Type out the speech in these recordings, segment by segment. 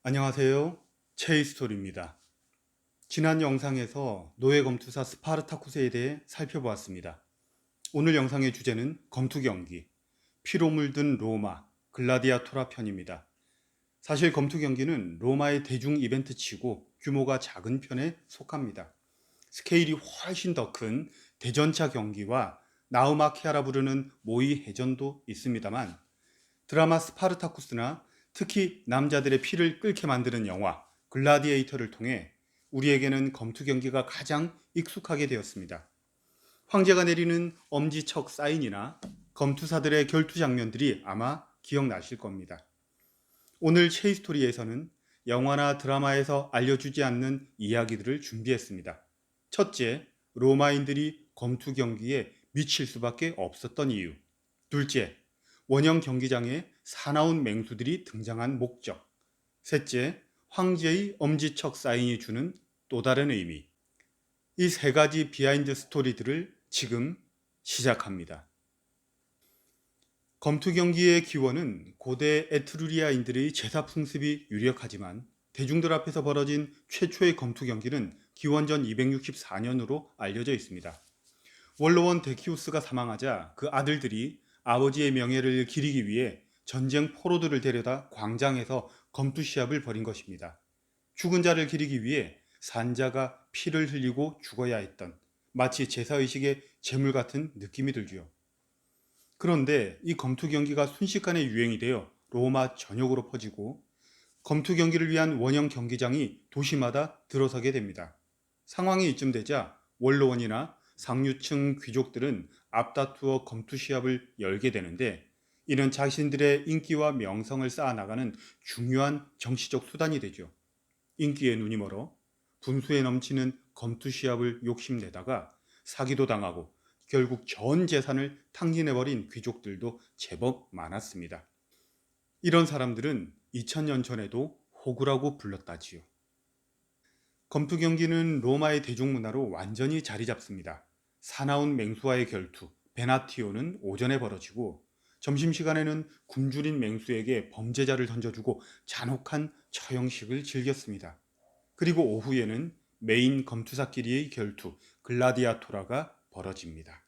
안녕하세요. 체이스토리입니다. 지난 영상에서 노예 검투사 스파르타쿠스에 대해 살펴보았습니다. 오늘 영상의 주제는 검투 경기, 피로 물든 로마, 글라디아토라 편입니다. 사실 검투 경기는 로마의 대중 이벤트치고 규모가 작은 편에 속합니다. 스케일이 훨씬 더 큰 대전차 경기와 나우마키아라 부르는 모의 해전도 있습니다만 드라마 스파르타쿠스나 특히 남자들의 피를 끓게 만드는 영화 글라디에이터를 통해 우리에게는 검투 경기가 가장 익숙하게 되었습니다. 황제가 내리는 엄지척 사인이나 검투사들의 결투 장면들이 아마 기억나실 겁니다. 오늘 체이스토리에서는 영화나 드라마에서 알려주지 않는 이야기들을 준비했습니다. 첫째, 로마인들이 검투 경기에 미칠 수밖에 없었던 이유. 둘째, 원형 경기장에 사나운 맹수들이 등장한 목적. 셋째, 황제의 엄지척 사인이 주는 또 다른 의미. 이 세 가지 비하인드 스토리들을 지금 시작합니다. 검투 경기의 기원은 고대 에트루리아인들의 제사 풍습이 유력하지만 대중들 앞에서 벌어진 최초의 검투 경기는 기원전 264년으로 알려져 있습니다. 원로원 데키우스가 사망하자 그 아들들이 아버지의 명예를 기리기 위해 전쟁 포로들을 데려다 광장에서 검투 시합을 벌인 것입니다. 죽은 자를 기리기 위해 산자가 피를 흘리고 죽어야 했던 마치 제사의식의 제물 같은 느낌이 들지요. 그런데 이 검투 경기가 순식간에 유행이 되어 로마 전역으로 퍼지고 검투 경기를 위한 원형 경기장이 도시마다 들어서게 됩니다. 상황이 이쯤 되자 원로원이나 상류층 귀족들은 앞다투어 검투 시합을 열게 되는데 이는 자신들의 인기와 명성을 쌓아나가는 중요한 정치적 수단이 되죠. 인기에 눈이 멀어 분수에 넘치는 검투 시합을 욕심내다가 사기도 당하고 결국 전 재산을 탕진해버린 귀족들도 제법 많았습니다. 이런 사람들은 2000년 전에도 호구라고 불렀다지요. 검투 경기는 로마의 대중문화로 완전히 자리 잡습니다. 사나운 맹수와의 결투, 베나티오는 오전에 벌어지고 점심시간에는 굶주린 맹수에게 범죄자를 던져주고 잔혹한 처형식을 즐겼습니다. 그리고 오후에는 메인 검투사끼리의 결투, 글라디아토라가 벌어집니다.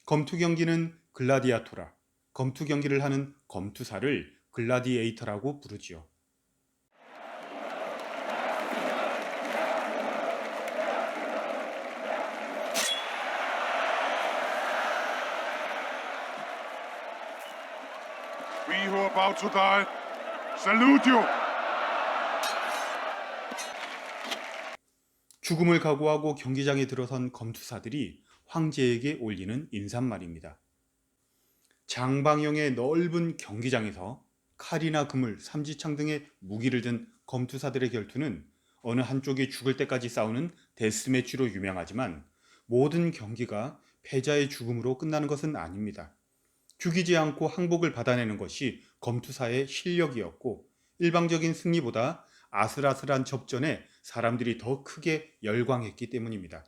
검투 경기는 글라디아토라, 검투 경기를 하는 검투사를 글라디에이터라고 부르지요. We who are about to die, salute you! 죽음을 각오하고 경기장에 들어선 검투사들이 황제에게 올리는 인사말입니다. 장방형의 넓은 경기장에서 칼이나 그물, 삼지창 등의 무기를 든 검투사들의 결투는 어느 한쪽이 죽을 때까지 싸우는 데스매치로 유명하지만 모든 경기가 패자의 죽음으로 끝나는 것은 아닙니다. 죽이지 않고 항복을 받아내는 것이 검투사의 실력이었고 일방적인 승리보다 아슬아슬한 접전에 사람들이 더 크게 열광했기 때문입니다.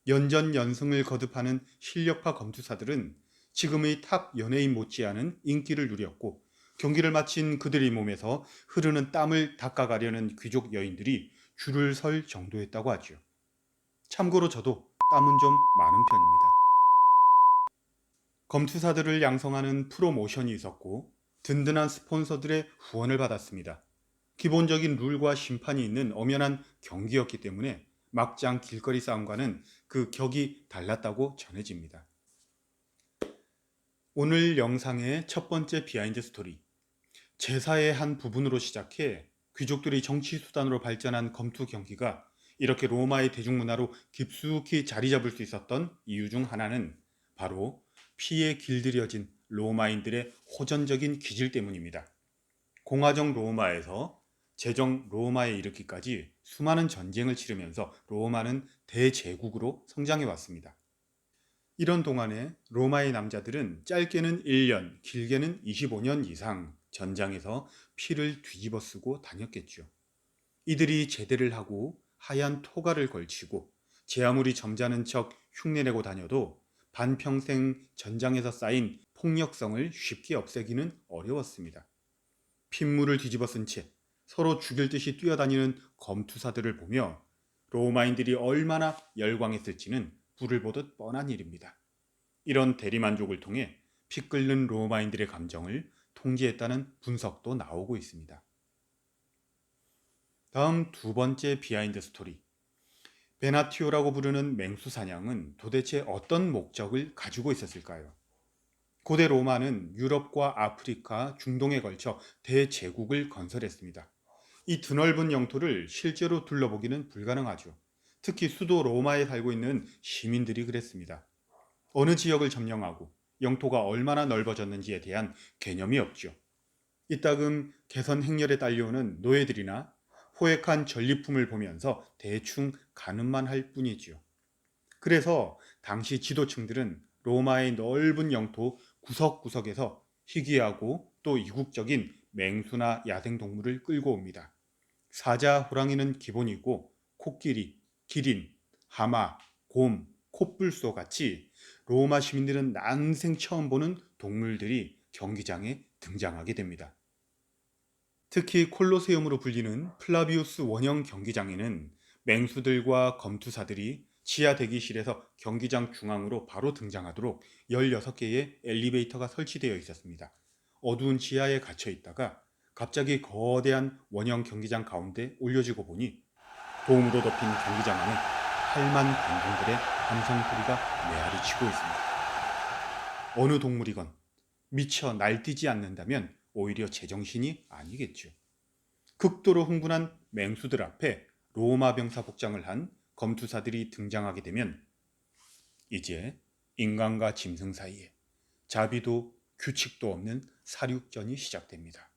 연전연승을 거듭하는 실력파 검투사들은 지금의 탑 연예인 못지않은 인기를 누렸고 경기를 마친 그들의 몸에서 흐르는 땀을 닦아가려는 귀족 여인들이 줄을 설 정도였다고 하죠. 참고로 저도 땀은 좀 많은 편입니다. 검투사들을 양성하는 프로모션이 있었고 든든한 스폰서들의 후원을 받았습니다. 기본적인 룰과 심판이 있는 엄연한 경기였기 때문에 막장 길거리 싸움과는 그 격이 달랐다고 전해집니다. 오늘 영상의 첫 번째 비하인드 스토리. 제사의 한 부분으로 시작해 귀족들이 정치 수단으로 발전한 검투 경기가 이렇게 로마의 대중문화로 깊숙이 자리 잡을 수 있었던 이유 중 하나는 바로 피에 길들여진 로마인들의 호전적인 기질 때문입니다. 공화정 로마에서 제정 로마에 이르기까지 수많은 전쟁을 치르면서 로마는 대제국으로 성장해 왔습니다. 이런 동안에 로마의 남자들은 짧게는 1년, 길게는 25년 이상 전장에서 피를 뒤집어 쓰고 다녔겠죠. 이들이 제대를 하고 하얀 토가를 걸치고 제 아무리 점잖은 척 흉내내고 다녀도 반평생 전장에서 쌓인 폭력성을 쉽게 없애기는 어려웠습니다. 핏물을 뒤집어 쓴 채 서로 죽일 듯이 뛰어다니는 검투사들을 보며 로마인들이 얼마나 열광했을지는 불을 보듯 뻔한 일입니다. 이런 대리만족을 통해 피 끓는 로마인들의 감정을 통제했다는 분석도 나오고 있습니다. 다음 두 번째 비하인드 스토리. 베나티오라고 부르는 맹수 사냥은 도대체 어떤 목적을 가지고 있었을까요? 고대 로마는 유럽과 아프리카, 중동에 걸쳐 대제국을 건설했습니다. 이 드넓은 영토를 실제로 둘러보기는 불가능하죠. 특히 수도 로마에 살고 있는 시민들이 그랬습니다. 어느 지역을 점령하고 영토가 얼마나 넓어졌는지에 대한 개념이 없죠. 이따금 개선 행렬에 딸려오는 노예들이나 포획한 전리품을 보면서 대충 가늠만 할 뿐이지요. 그래서 당시 지도층들은 로마의 넓은 영토 구석구석에서 희귀하고 또 이국적인 맹수나 야생동물을 끌고 옵니다. 사자, 호랑이는 기본이고 코끼리, 기린, 하마, 곰, 코뿔소 같이 로마 시민들은 난생 처음 보는 동물들이 경기장에 등장하게 됩니다. 특히 콜로세움으로 불리는 플라비우스 원형 경기장에는 맹수들과 검투사들이 지하 대기실에서 경기장 중앙으로 바로 등장하도록 16개의 엘리베이터가 설치되어 있었습니다. 어두운 지하에 갇혀 있다가 갑자기 거대한 원형 경기장 가운데 올려지고 보니 도움으로 덮인 경기장 안에 8만 관중들의 함성 소리가 메아리 치고 있습니다. 어느 동물이건 미쳐 날뛰지 않는다면 오히려 제정신이 아니겠죠. 극도로 흥분한 맹수들 앞에 로마 병사 복장을 한 검투사들이 등장하게 되면 이제 인간과 짐승 사이에 자비도 규칙도 없는 사륙전이 시작됩니다.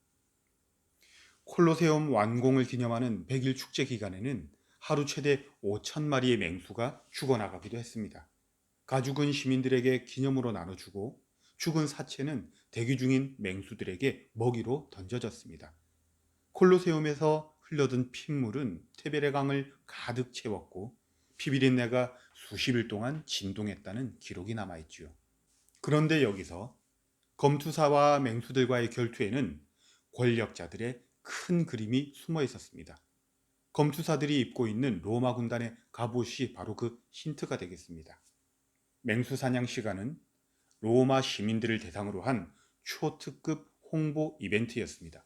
콜로세움 완공을 기념하는 100일 축제 기간에는 하루 최대 5천 마리의 맹수가 죽어나가기도 했습니다. 가죽은 시민들에게 기념으로 나눠주고 죽은 사체는 대기 중인 맹수들에게 먹이로 던져졌습니다. 콜로세움에서 흘러든 핏물은 티베레강을 가득 채웠고 피비린내가 수십일 동안 진동했다는 기록이 남아있지요. 그런데 여기서 검투사와 맹수들과의 결투에는 권력자들의 큰 그림이 숨어 있었습니다. 검투사들이 입고 있는 로마 군단의 갑옷이 바로 그 힌트가 되겠습니다. 맹수 사냥 시간은 로마 시민들을 대상으로 한 초특급 홍보 이벤트였습니다.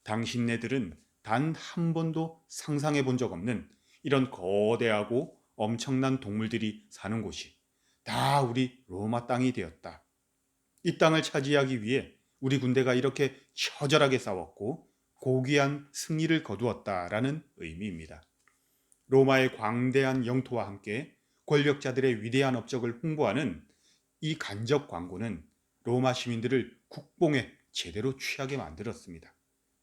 당신네들은 단 한 번도 상상해 본 적 없는 이런 거대하고 엄청난 동물들이 사는 곳이 다 우리 로마 땅이 되었다. 이 땅을 차지하기 위해 우리 군대가 이렇게 처절하게 싸웠고 고귀한 승리를 거두었다라는 의미입니다. 로마의 광대한 영토와 함께 권력자들의 위대한 업적을 홍보하는 이 간접 광고는 로마 시민들을 국뽕에 제대로 취하게 만들었습니다.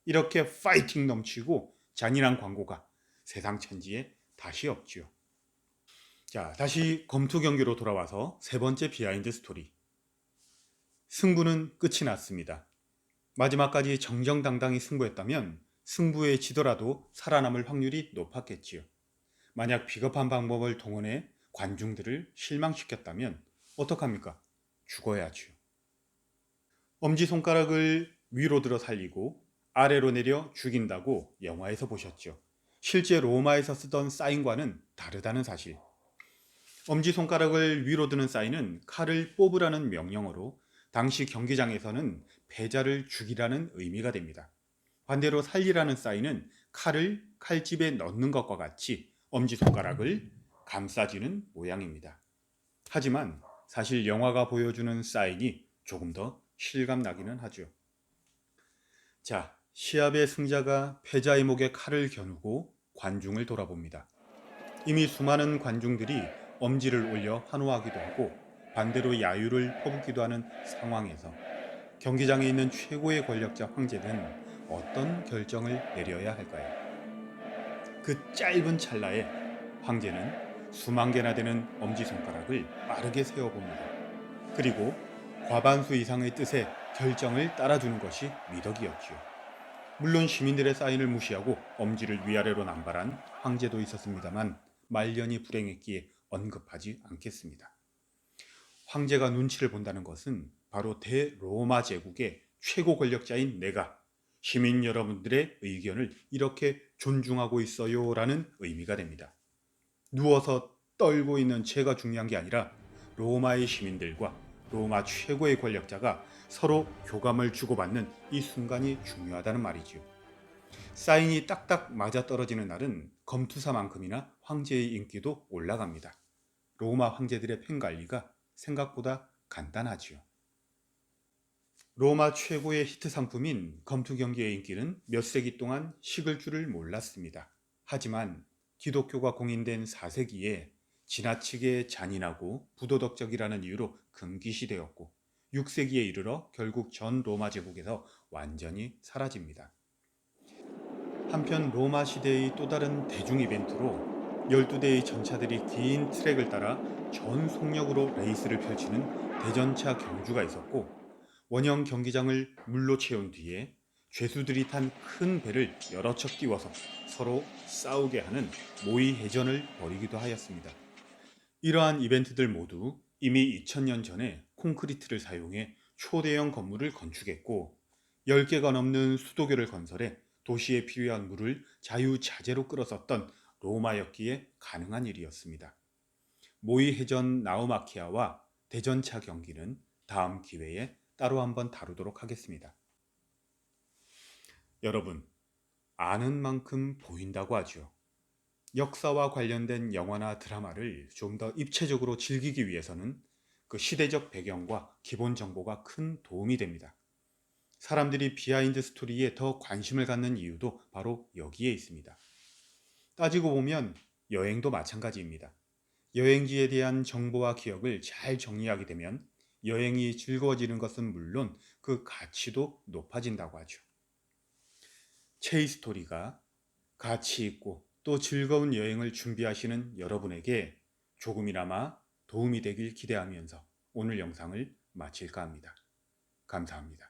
이렇게 파이팅 넘치고 잔인한 광고가 세상 천지에 다시 없지요. 자, 다시 검투 경기로 돌아와서 세 번째 비하인드 스토리. 승부는 끝이 났습니다. 마지막까지 정정당당히 승부했다면 승부에 지더라도 살아남을 확률이 높았겠지요. 만약 비겁한 방법을 동원해 관중들을 실망시켰다면 어떡합니까? 죽어야지요. 엄지손가락을 위로 들어 살리고 아래로 내려 죽인다고 영화에서 보셨죠. 실제 로마에서 쓰던 사인과는 다르다는 사실. 엄지손가락을 위로 드는 사인은 칼을 뽑으라는 명령어로 당시 경기장에서는 패자를 죽이라는 의미가 됩니다. 반대로 살리라는 사인은 칼을 칼집에 넣는 것과 같이 엄지손가락을 감싸지는 모양입니다. 하지만 사실 영화가 보여주는 사인이 조금 더 실감나기는 하죠. 자, 시합의 승자가 패자의 목에 칼을 겨누고 관중을 돌아봅니다. 이미 수많은 관중들이 엄지를 올려 환호하기도 하고 반대로 야유를 퍼붓기도 하는 상황에서 경기장에 있는 최고의 권력자 황제는 어떤 결정을 내려야 할까요? 그 짧은 찰나에 황제는 수만 개나 되는 엄지손가락을 빠르게 세어봅니다. 그리고 과반수 이상의 뜻의 결정을 따라주는 것이 미덕이었지요. 물론 시민들의 사인을 무시하고 엄지를 위아래로 남발한 황제도 있었습니다만 말년이 불행했기에 언급하지 않겠습니다. 황제가 눈치를 본다는 것은 바로 대로마 제국의 최고 권력자인 내가 시민 여러분들의 의견을 이렇게 존중하고 있어요라는 의미가 됩니다. 누워서 떨고 있는 채가 중요한 게 아니라 로마의 시민들과 로마 최고의 권력자가 서로 교감을 주고받는 이 순간이 중요하다는 말이지요. 사인이 딱딱 맞아떨어지는 날은 검투사만큼이나 황제의 인기도 올라갑니다. 로마 황제들의 팬 관리가 생각보다 간단하지요. 로마 최고의 히트 상품인 검투 경기의 인기는 몇 세기 동안 식을 줄을 몰랐습니다. 하지만 기독교가 공인된 4세기에 지나치게 잔인하고 부도덕적이라는 이유로 금기시되었고 6세기에 이르러 결국 전 로마 제국에서 완전히 사라집니다. 한편 로마 시대의 또 다른 대중 이벤트로 12대의 전차들이 긴 트랙을 따라 전 속력으로 레이스를 펼치는 대전차 경주가 있었고 원형 경기장을 물로 채운 뒤에 죄수들이 탄 큰 배를 여러 척 띄워서 서로 싸우게 하는 모의 해전을 벌이기도 하였습니다. 이러한 이벤트들 모두 이미 2000년 전에 콘크리트를 사용해 초대형 건물을 건축했고 10개가 넘는 수도교를 건설해 도시에 필요한 물을 자유자재로 끌어썼던 로마였기에 가능한 일이었습니다. 모의 해전 나우마키아와 대전차 경기는 다음 기회에 따로 한번 다루도록 하겠습니다. 여러분, 아는 만큼 보인다고 하죠. 역사와 관련된 영화나 드라마를 좀 더 입체적으로 즐기기 위해서는 그 시대적 배경과 기본 정보가 큰 도움이 됩니다. 사람들이 비하인드 스토리에 더 관심을 갖는 이유도 바로 여기에 있습니다. 따지고 보면 여행도 마찬가지입니다. 여행지에 대한 정보와 기억을 잘 정리하게 되면 여행이 즐거워지는 것은 물론 그 가치도 높아진다고 하죠. 체이스토리가 가치 있고 또 즐거운 여행을 준비하시는 여러분에게 조금이나마 도움이 되길 기대하면서 오늘 영상을 마칠까 합니다. 감사합니다.